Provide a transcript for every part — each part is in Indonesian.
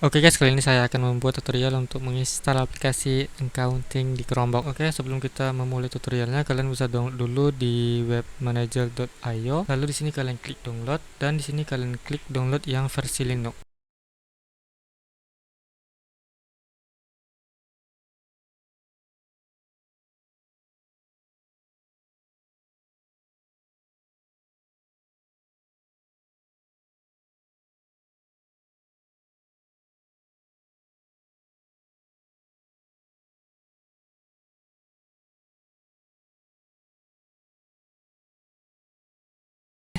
Oke guys, kali ini saya akan membuat tutorial untuk menginstal aplikasi accounting di Chromebook. Oke, sebelum kita memulai tutorialnya, kalian bisa download dulu di webmanager.io. Lalu di sini kalian klik download dan di sini kalian klik download yang versi Linux.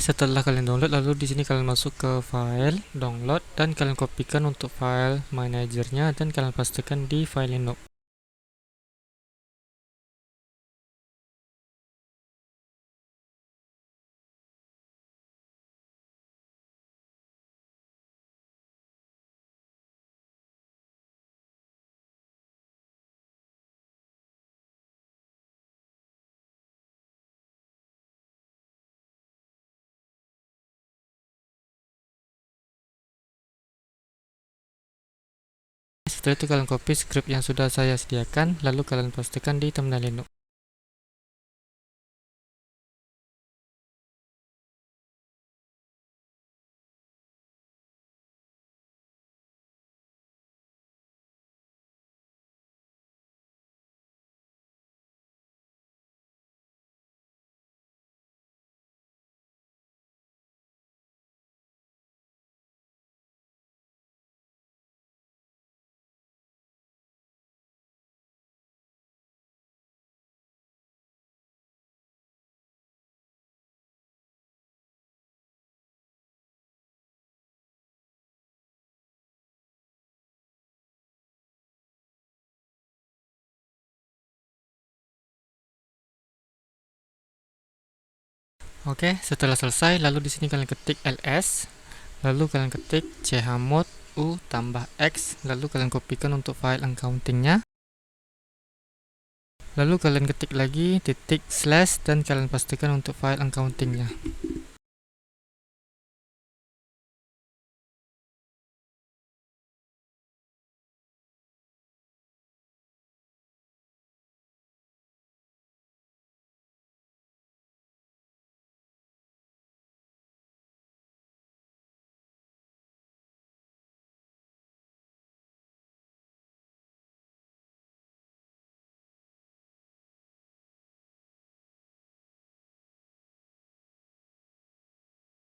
Setelah kalian download, lalu di sini kalian masuk ke file, download, dan kalian kopikan untuk file manajernya dan kalian pastikan di file Linux. Setelah itu kalian copy script yang sudah saya sediakan, lalu kalian pastikan di terminal Linux. Oke, setelah selesai, lalu di sini kalian ketik ls, lalu kalian ketik chmod u tambah x, lalu kalian kopikan untuk file accountingnya, lalu kalian ketik lagi titik slash dan kalian pastikan untuk file accountingnya.